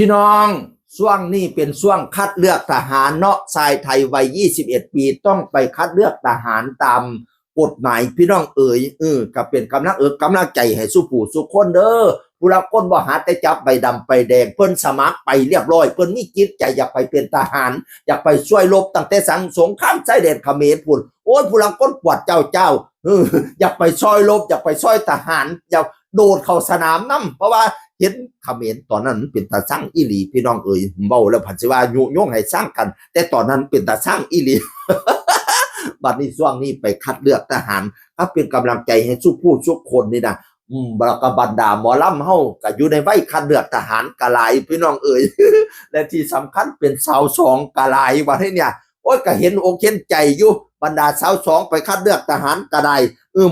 พี่น้องช่วงนี้เป็นช่วงคัดเลือกทหารเนาะชายไทยวัย21 ปีต้องไปคัดเลือกทหารตามกฎหมายพี่น้องเอ๋ยก็เป็นกำลังใจให้สู้ผู้สู้คนเด้อผู้ละคนบ่หาแต่จับใบดำใบแดงเพิ่นสมัครไปเรียบร้อยเพิ่นมีจิตใจอยากไปเป็นทหารอยากไปช่วยรบตั้งแต่สงครามชายแดนเขมรพุ่นโอ้ยผู้ละคนปวดเจ้าอยากไปช่วยรบอยากไปช่วยทหารอยากโดดเข้าสนามนำเพราะว่าเห็นเขมรตอนนั้นเป็นตาสร้างอีหลีพี่น้องเอ๋ยเบาแล้วผันสิว่ายุยงให้สร้างกันแต่ตอนนั้นเป็นตาสร้างอีหลี บัดนี้ช่วงนี้ไปคัดเลือกทหารก็เป็นกำลังใจให้สู้ผู้ทุกคนนี่นะบรรดาหมอลำเฮาก็อยู่ในวัยคัดเลือกทหารกะหลายพี่น้องเอ๋ย และที่สำคัญเป็นสาวสองกะหลายว่าให้เนี่ยโอ้ยก็เห็นอกเห็นใจอยู่บรรดาสาวสองไปคัดเลือกทหารกะได้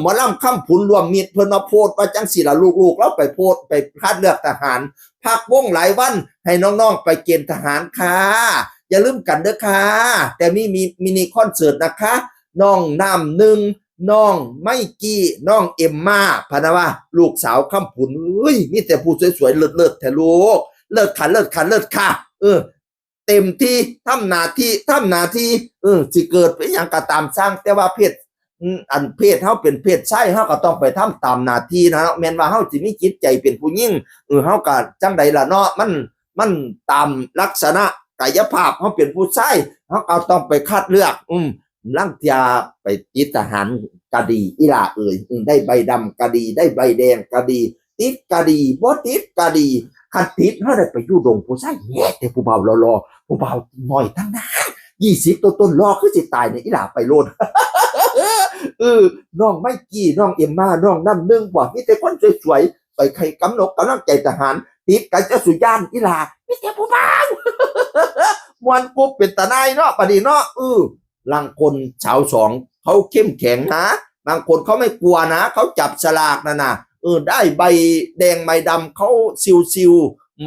หมอลำค่ำผุนรวมมิตรเพิ่นมาโพสต์ว่าจังสิล่ะลูกๆแล้วไปโพสต์ไปคัดเลือกทหารพักวงหลายวันให้น้องๆไปเกณฑ์ทหารค่ะอย่าลืมกันเด้อค่ะแต่มีมินิคอนเสิร์ตนะคะน้องน้ำหนึ่งน้องไม่กี้น้องเอ็มมาพะนะว่าลูกสาวค่ำผุนมีแต่ผู้สวยๆเลิศๆแท้ลูกเลิศค่ะเต็มที่ทำหน้าที่สิเกิดเป็นอย่างก็ตามสร้างแต่ว่าเพศเพศเฮาเป็นเพศชายเฮาก็ต้องไปทำตามหน้าที่นะแม่นว่าเฮาสิมีจิตใจเป็นผู้หญิงเฮาก็จังใดล่ะเนาะมันตามลักษณะกายภาพเฮาเป็นผู้ชายเฮาก็ต้องไปคัดเลือกลังเทียไปติดทหารก็ดีอีหล่าเอ่ยได้ใบดำก็ดีได้ใบแดงก็ดีติดก็ดีบ่ติดก็ดีคันติดเฮาได้ไปอยู่ดงผู้ชายแย่แต่ผู้เฒ่ารอๆผู้เฒ่าน้อยทั้งนั้น20ต้นรอคือสิตายเนี่ยอีหล่าไปโลด น้องไม่กี้น้องเอ็มมาน้องน้ำหนึ่งบอกมีแต่คนสวยๆไปใครกำลังใจทหารติดกันจะสุยานอีหล่ามีแต่ผู้บ่าว มวนกุ๊บเป็นตาหนายเนาะปะดีเนาะบางคนสาวสองเขาเข้มแข็งนะบางคนเขาไม่กลัวนะเขาจับฉลากนะได้ใบแดงใบดำเขาซิว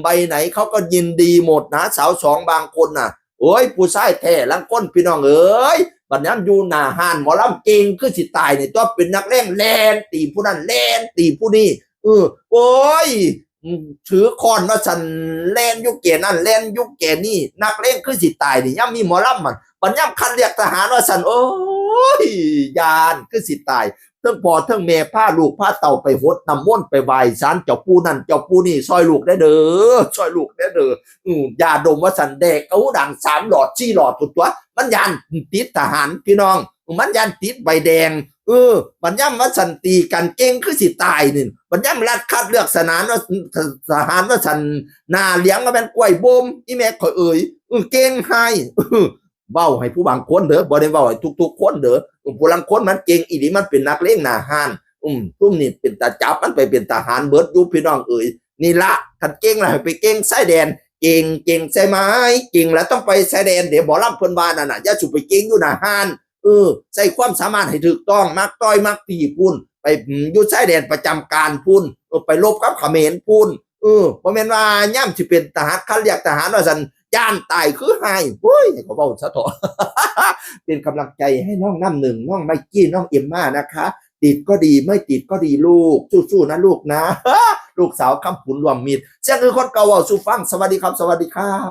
ใบไหนเขาก็ยินดีหมดนะสาวสองบางคนน่ะโอ้ยผู้ชายแท้ลังก้นพี่น้องเอ้ยบัดนี้อยู่หน้าห้านหมอลำเก่งคือสิตายเนี่ยตัวเป็นนักเล่นแลนตีผู้นั้นแลนตีผู้นี้โอ้ยถือคอนว่าฉันแลนยุคเกนั่นแลนยุคเกนี่นักเล่นคือสิตายนี่ย่ำมีหมอลำมันบัดย่ำคันเรียกทหารว่าฉันโอ้ยยานคือสิตายเทั้งพ่อเทั้งแม่พาลูกพาเต่าไปหดน้ำมนต์ไปไหว้ศาลเจ้าปู่นั่นเจ้าปู่นี่ซอยลูกได้เด้อซอยลูกได้เด้อยาดมว่าฉันแดกเอาดัง3 หลอด4 หลอดตัวมันยานติดทหารพี่น้องมันยานติดใบแดงมันย่ำว่าฉันตีกันเก่งคือสิตายนี่มันย่ำรัดคัดเลือกสนานว่าทหารว่าฉันนาเลี้ยงก็เป็นกล้วยบ่มอีแม่ข่อยเอ่ยเก่งให้เว้าให้ผู้บางคนเด้อบ่ได้เว้าให้ทุกๆคนเด้อผู้บางคนมันเก่งอีหลีมันเป็นนักเลงหน้าห้านตุ้มนี่เป็นตาจับมันไปเป็นทหารเบิดอยู่พี่น้องเอ่ยนี่ละคันเก่งล่ะให้ไปเก่งชายแดนเก่งใช่ไหมเก่งแล้วต้องไปชายแดนเดี๋ยวบ่ลำเพิ่นว่านั่นน่ะอย่าสุไปเก่งอยู่หน้าห้านใช้ความสามารถให้ถูกต้องมักต้อยมักตีพุ่นไปอยู่ชายแดนประจำการพุ่นไปรบกับเขมรพุ่นบ่แม่นว่าย่ำสิเป็นทหารคันเรียกทหารว่าซั่นย่านตายคือหายเฮ้ยเขาเว้าซะเถาะ เป็นกำลังใจให้น้องน้ำหนึ่งน้องไมกี้น้องเอ็มม่านะคะติดก็ดีไม่ติดก็ดีลูกสู้ๆนะลูกนะ ลูกสาวคำผุนรวมมิตรเสียงคือคนเก่าเว้าสู่ฟังสวัสดีครับ